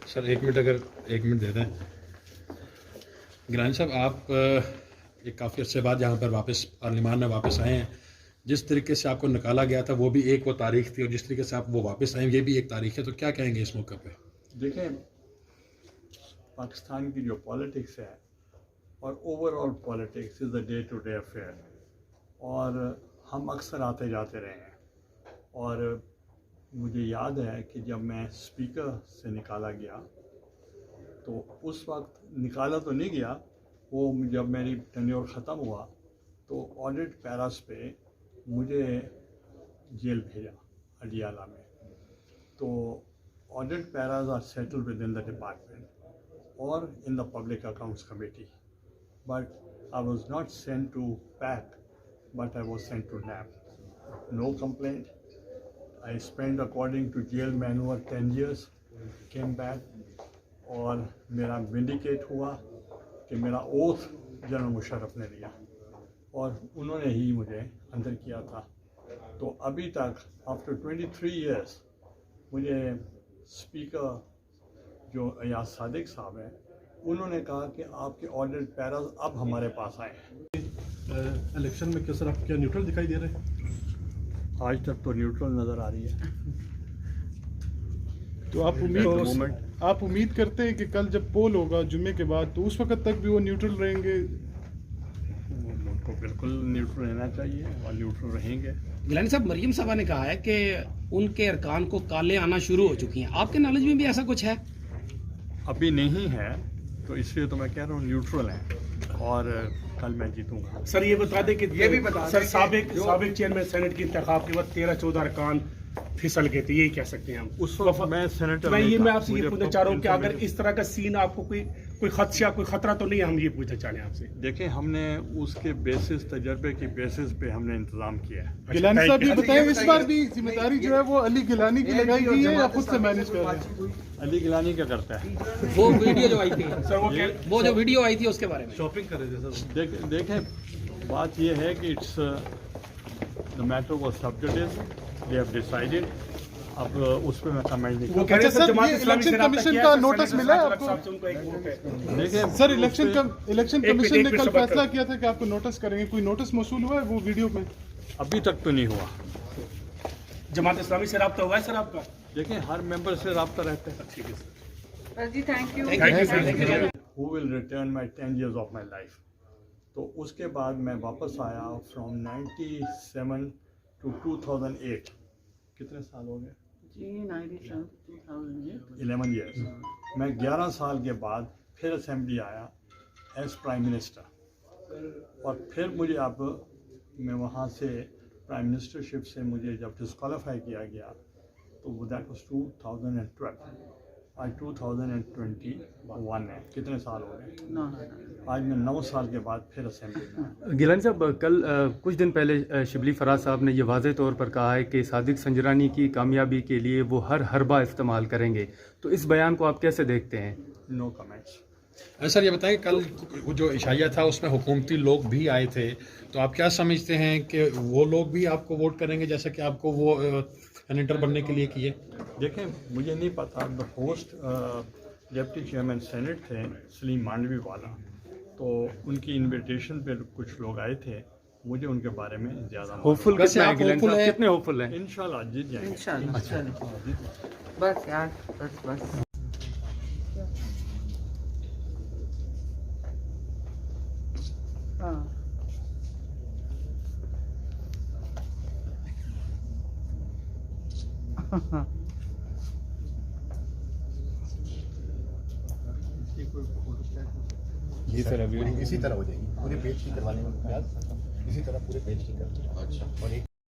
سر ایک منٹ دے دیں. گیلانی صاحب آپ ایک کافی عرصے بعد یہاں پر واپس پارلیمان میں واپس آئے ہیں. جس طریقے سے آپ کو نکالا گیا تھا وہ بھی ایک وہ تاریخ تھی اور جس طریقے سے آپ وہ واپس آئے یہ بھی ایک تاریخ ہے, تو کیا کہیں گے اس موقع پہ؟ دیکھیں پاکستان کی جو پالیٹکس ہے اور overall politics is a day to day affair, اور ہم اکثر آتے جاتے رہے ہیں. اور مجھے یاد ہے کہ جب میں اسپیکر سے نکالا گیا تو اس وقت نکالا تو نہیں گیا, وہ جب میری ٹینیور ختم ہوا تو آڈٹ پیراس پہ مجھے جیل بھیجا اڈیالہ میں. تو audit paras are settled with in the department اور in the public accounts committee, but I was not sent to pack but I was sent to nap. No complaint. I spent according to jail manual 10 years, came back اور میرا وینڈیکیٹ ہوا کہ میرا oath general Musharraf نے لیا اور انہوں نے ہی مجھے اندر کیا تھا. تو ابھی تک آفٹر 23 ایئرس مجھے اسپیکر جو ایاز صادق صاحب ہیں انہوں نے کہا کہ آپ کے آڈٹ پیراز اب ہمارے پاس آئے ہیں. الیکشن میں کس طرح کیا نیوٹرل دکھائی دے رہے ہیں؟ آج تک تو نیوٹرل نظر آ رہی ہے. تو آپ امید کرتے ہیں کہ کل جب پول ہوگا جمعے کے بعد تو اس وقت تک بھی وہ نیوٹرل رہیں گے؟ ان کو بالکل نیوٹرل رہنا چاہیے اور نیوٹرل رہیں گے. گیلانی صاحب مریم صاحبہ نے کہا ہے کہ ان کے ارکان کو کالے آنا شروع ہو چکی ہیں, آپ کے نالج میں بھی ایسا کچھ ہے؟ ابھی نہیں ہے تو اس لیے تو میں کہہ رہا ہوں نیوٹرل ہیں اور کل میں جیتوں گا. سر یہ بتا دیں کہ یہ بھی بتا سر سابق چیئرمین سینٹ کے انتخاب کے وقت 13-14 ارکان پھسل گئے تھے, یہی کہہ سکتے ہیں ہم. اس وقت میں سینیٹر میں آپ سے یہ پوچھنا چاہ رہا ہوں کہ اگر اس طرح کا سین آپ کو کوئی خدشہ کوئی خطرہ تو نہیں ہے, ہم یہ پوچھنا چاہ رہے ہیں آپ سے. دیکھیں ہم نے اس کے بیسس تجربے کی بیسس پہ ہم نے انتظام کیا ہے. گیلانی صاحب یہ بتائیں اس بار بھی ذمہ داری جو ہے وہ علی گیلانی کی لگائی گئی ہے یا خود سے مینیج کر رہے ہیں؟ علی گیلانی کیا کرتا ہے؟ وہ ویڈیو جو آئی تھی وہ جو ویڈیو آئی تھی اس کے بارے میں شاپنگ کر رہے تھے سر. دیکھیں بات یہ ہے کہ اٹس دا میٹر واز سب ججز دے ہیو ڈیسائیڈڈ. اب اس پہ میں کمنٹ نہیں کرتا. اچھا سر یہ الیکشن کمیشن کا نوٹس ملا ہے آپ کو؟ دیکھیں سر الیکشن کمیشن نے کل فیصلہ کیا تھا کہ آپ کو نوٹس کریں گے, کوئی نوٹس موصول ہوا ہے وہ ویڈیو میں؟ ابھی تک تو نہیں ہوا. جماعت اسلامی سے رابطہ ہوا ہے سر آپ کا؟ دیکھیں ہر ممبر سے رابطہ رہتا ہے. ٹھیک ہے سر جی thank you. Who will return my 10 years of my life. تو اس کے بعد میں واپس آیا فرام 97 to 2008. کتنے سال ہو گئے؟ جی 97 11 ایئرس. میں 11 سال کے بعد پھر اسمبلی آیا ایز پرائم منسٹر, اور پھر مجھے اب میں وہاں سے پرائم منسٹرشپ سے مجھے جب ڈسکوالیفائی کیا گیا تو دیٹ واز 2012. آج 2021 ہے. کتنے سال ہو گئے؟ آج میں 9 سال کے بعد پھر اسمبلی میں. گیلانی صاحب کل کچھ دن پہلے شبلی فراز صاحب نے یہ واضح طور پر کہا ہے کہ صادق سنجرانی کی کامیابی کے لیے وہ ہر حربہ استعمال کریں گے, تو اس بیان کو آپ کیسے دیکھتے ہیں؟ نو کمنٹس. سر یہ بتائیں کل جو عشائیہ تھا اس میں حکومتی لوگ بھی آئے تھے, تو آپ کیا سمجھتے ہیں کہ وہ لوگ بھی آپ کو ووٹ کریں گے جیسا کہ آپ کو وہ سینیٹر بننے کے لیے کیے؟ دیکھیں مجھے نہیں پتا. The post deputy chairman senate تھے سلیم مانڈوی والا, تو ان کی انویٹیشن پہ کچھ لوگ آئے تھے. مجھے ان کے بارے میں زیادہ ہوپفل کتنے ہوپفل ہیں؟ انشاءاللہ جیت جائیں گے. انشاءاللہ. بس یار بس ہاں جی سر ابھی اسی طرح ہو جائے گی پورے پیج کی کروانے میں اسی طرح پورے پیج کی کر.